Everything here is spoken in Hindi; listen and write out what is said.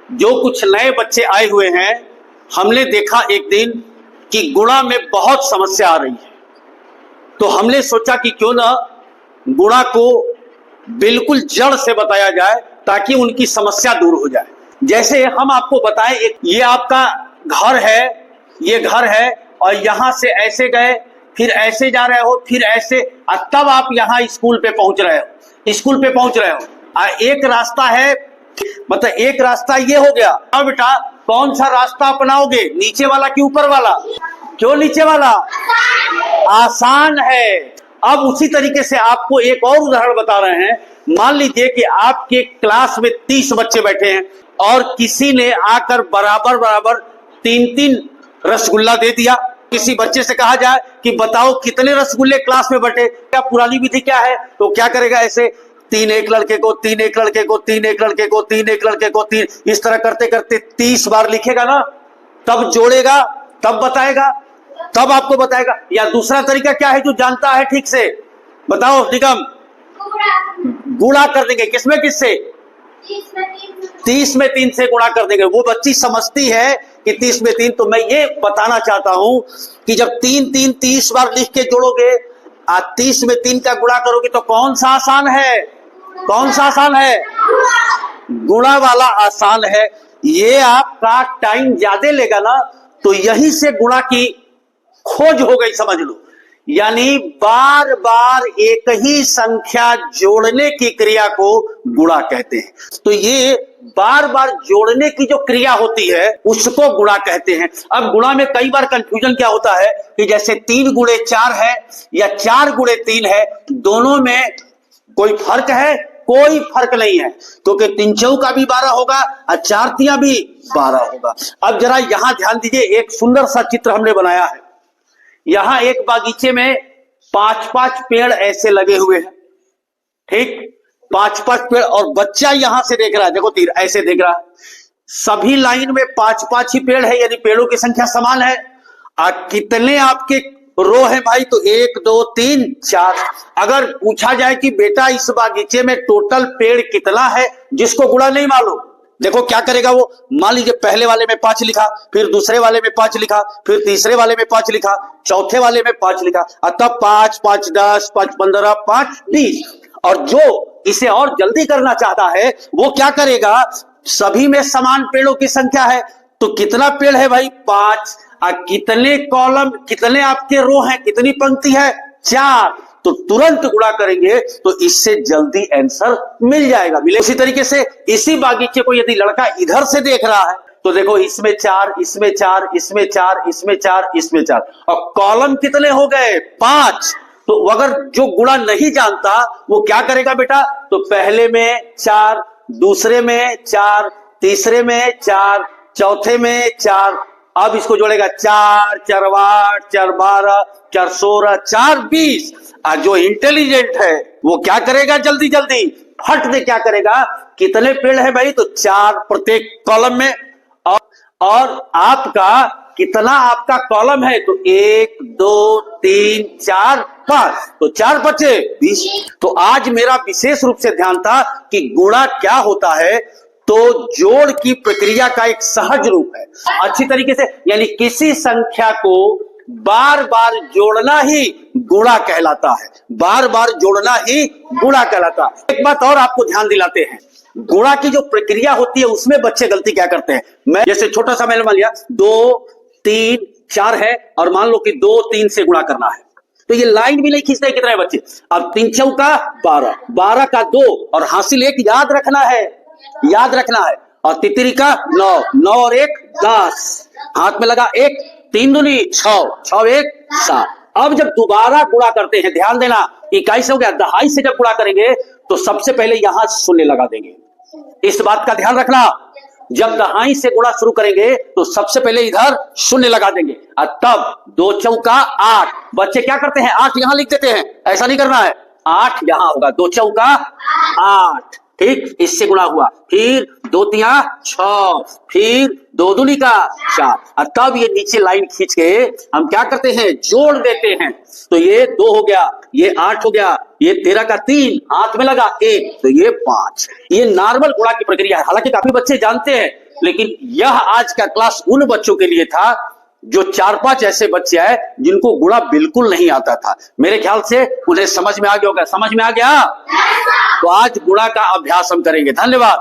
जो कुछ नए बच्चे आए हुए हैं, हमने देखा एक दिन कि गुणा में बहुत समस्या आ रही है। तो हमने सोचा कि क्यों ना गुणा को बिल्कुल जड़ से बताया जाए ताकि उनकी समस्या दूर हो जाए। जैसे हम आपको बताएं, एक ये आपका घर है, ये घर है और यहां से ऐसे गए, फिर ऐसे जा रहे हो, फिर ऐसे, और तब आप यहाँ स्कूल पे पहुंच रहे हो। स्कूल पे पहुंच रहे हो, एक रास्ता है, मतलब एक रास्ता ये हो गया। अब बेटा कौन सा रास्ता अपनाओगे, नीचे वाला कि ऊपर वाला? क्यों नीचे वाला? आसान है। अब उसी तरीके से आपको एक और उदाहरण बता रहे हैं। मान लीजिए कि आपके क्लास में 30 बच्चे बैठे हैं और किसी ने आकर बराबर बराबर 3-3 रसगुल्ला दे दिया। किसी बच्चे से कहा जाए कि बताओ कितने रसगुल्ले क्लास में बटे, क्या पुरानी विधि क्या है? तो क्या करेगा, ऐसे 3 एक लड़के को, 3 एक लड़के को, 3 एक लड़के को, 3 एक लड़के को, 3, इस तरह करते करते 30 बार लिखेगा ना, तब जोड़ेगा, तब बताएगा, तब आपको बताएगा। या दूसरा तरीका क्या है जो जानता है ठीक से, बताओ निगम? गुणा कर देंगे। किसमें किससे? 30 में 3 से गुणा कर देंगे। वो बच्ची समझती है कि 30 में 3। तो मैं ये बताना चाहता हूं कि जब 3-3 30 बार लिख के जोड़ोगे, 30 में 3 का गुणा करोगे, तो कौन सा आसान है? कौन सा आसान है? गुणा वाला आसान है। ये आपका टाइम ज्यादा लेगा ना, तो यहीं से गुणा की खोज हो गई, समझ लो। यानी बार बार एक ही संख्या जोड़ने की क्रिया को गुणा कहते हैं। तो ये बार बार जोड़ने की जो क्रिया होती है उसको गुणा कहते हैं। अब गुणा में कई बार कंफ्यूजन क्या होता है कि जैसे 3 गुणे 4 है या 4 गुणे 3 है, दोनों में कोई फर्क है? कोई फर्क नहीं है, क्योंकि 3 चौका भी 12 होगा और 4 तिया भी 12 होगा। अब जरा यहां ध्यान दीजिए, एक सुंदर सा चित्र हमने बनाया है। यहां एक बागीचे में 5-5 पेड़ ऐसे लगे हुए हैं, ठीक? 5-5 पेड़, और बच्चा यहां से देख रहा है, देखो तीर ऐसे देख रहा है। सभी लाइन में 5-5 ही पेड़ है, यानी पेड़ों की संख्या समान है। कितने आपके रो है भाई? तो 1 2 3 4। अगर पूछा जाए कि बेटा इस बागीचे में टोटल पेड़ कितना है, जिसको गुणा नहीं मालूम, देखो क्या करेगा वो। मान लीजिए पहले वाले में 5 लिखा, फिर दूसरे वाले में 5 लिखा, फिर तीसरे वाले में 5 लिखा, चौथे वाले में 5 लिखा, तब 5 5 10 5 15 5 20। और जो इसे और जल्दी करना चाहता है वो क्या करेगा, सभी में समान पेड़ों की संख्या है, तो कितना पेड़ है भाई? 5। कितने कॉलम, कितने आपके रो हैं, कितनी पंक्ति है? 4। तो तुरंत गुणा करेंगे तो इससे जल्दी आंसर मिल जाएगा। मिले उसी तरीके से इसी बागीचे को यदि लड़का इधर से देख रहा है तो देखो इसमें 4, इसमें 4, इसमें 4, इसमें 4, इसमें 4, और कॉलम कितने हो गए? 5। तो अगर जो गुणा नहीं जानता वो क्या करेगा बेटा? तो पहले में 4, दूसरे में 4, तीसरे में 4, चौथे में 4, अब इसको जोड़ेगा 4 4 8 4 12 4 16 4 20। जो इंटेलिजेंट है वो क्या करेगा, जल्दी जल्दी फट दे क्या करेगा, कितने पेड़ है भाई? तो 4 प्रत्येक कॉलम में, और आपका कितना आपका कॉलम है? तो 1 2 3 4 5, तो 4 बचे 20। तो आज मेरा विशेष रूप से ध्यान था कि गुणा क्या होता है, तो जोड़ की प्रक्रिया का एक सहज रूप है अच्छी तरीके से। यानी किसी संख्या को बार बार जोड़ना ही गुणा कहलाता है, बार बार जोड़ना ही गुणा कहलाता है। एक बात और आपको ध्यान दिलाते हैं, गुणा की जो प्रक्रिया होती है उसमें बच्चे गलती क्या करते हैं। मैं जैसे छोटा सा मैंने मान लिया 2 3 4 है, और मान लो कि 2 3 से गुणा करना है, तो ये लाइन भी नहीं खींचते कितने बच्चे। अब 3 चौका 12, 12 का 2, और हासिल 1 याद रखना है, याद रखना है, और तितरी का 9, 9 और 1 10, हाथ में लगा 1, 3 दूनी 6, 6 1 7। अब जब दोबारा गुणा करते हैं, ध्यान देना, 21 हो गया, दहाई से जब गुणा करेंगे तो सबसे पहले यहां शून्य लगा देंगे। इस बात का ध्यान रखना, जब दहाई से गुणा शुरू करेंगे तो सबसे पहले इधर शून्य लगा देंगे, और तब 2 चौका 8। बच्चे क्या करते हैं, 8 यहां लिख देते हैं, ऐसा नहीं करना है, 8 यहां होगा, 2 चौका 8, ठीक? इससे गुणा हुआ, फिर 2 तिया 6, फिर 2 दूनी का 4, और तब ये नीचे लाइन खींच के हम क्या करते हैं, जोड़ देते हैं। तो ये 2 हो गया, ये 8 हो गया, ये 13 का 3, हाथ में लगा 1, तो ये 5। ये नॉर्मल गुणा की प्रक्रिया है। हालांकि काफी बच्चे जानते हैं लेकिन यह आज का क्लास उन बच्चों के लिए था जो 4-5 ऐसे बच्चे हैं जिनको गुणा बिल्कुल नहीं आता था। मेरे ख्याल से उन्हें समझ में आ गया होगा। समझ में आ गया? तो आज गुणा का अभ्यास हम करेंगे। धन्यवाद।